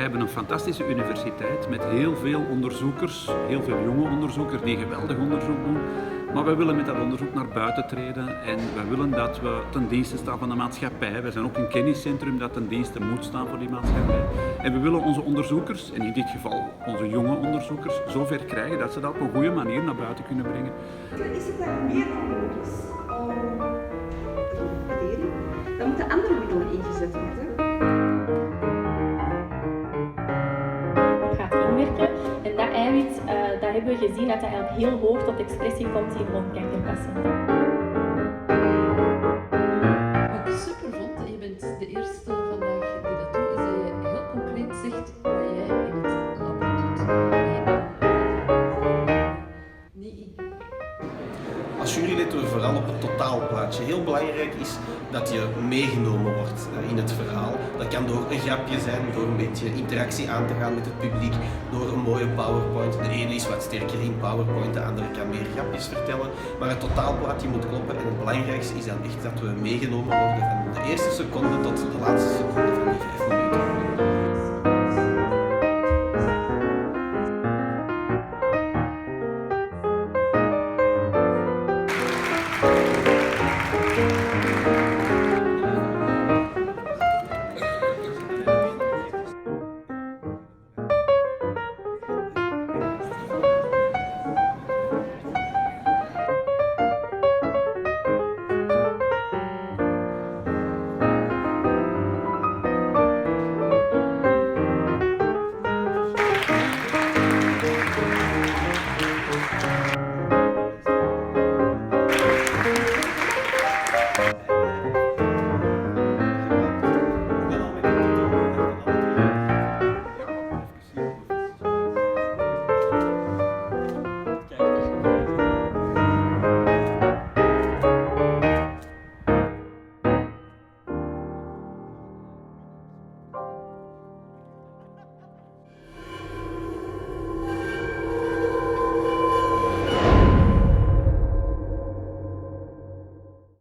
hebben een fantastische universiteit met heel veel onderzoekers, heel veel jonge onderzoekers die geweldig onderzoek doen. Maar wij willen met dat onderzoek naar buiten treden en wij willen dat we ten dienste staan van de maatschappij. Wij zijn ook een kenniscentrum dat ten dienste moet staan voor die maatschappij. En we willen onze onderzoekers, en in dit geval onze jonge onderzoekers, zover krijgen dat ze dat op een goede manier naar buiten kunnen brengen. Is het daar meer nodig is om te leren, dan moeten andere middelen ingezet worden. Gaat inwerken en dat eiwit, dat hebben we gezien dat dat eigenlijk heel hoog tot expressie komt in longkankerpatiënten. Wat ik super vond, en je bent de eerste vandaag die dat doet, is dat je heel concreet zegt wat jij in het lab doet. Nee. Als jurylid doen we vooral op het totaalplaatje. Heel belangrijk is dat je meegenomen wordt in het verhaal. Dat kan door een grapje zijn, door een beetje interactie aan te gaan met het publiek, door een mooie PowerPoint. De ene is wat sterker in PowerPoint, de andere kan meer grapjes vertellen. Maar het totaalplaatje moet kloppen en het belangrijkste is dan echt dat we meegenomen worden van de eerste seconde tot de laatste seconde.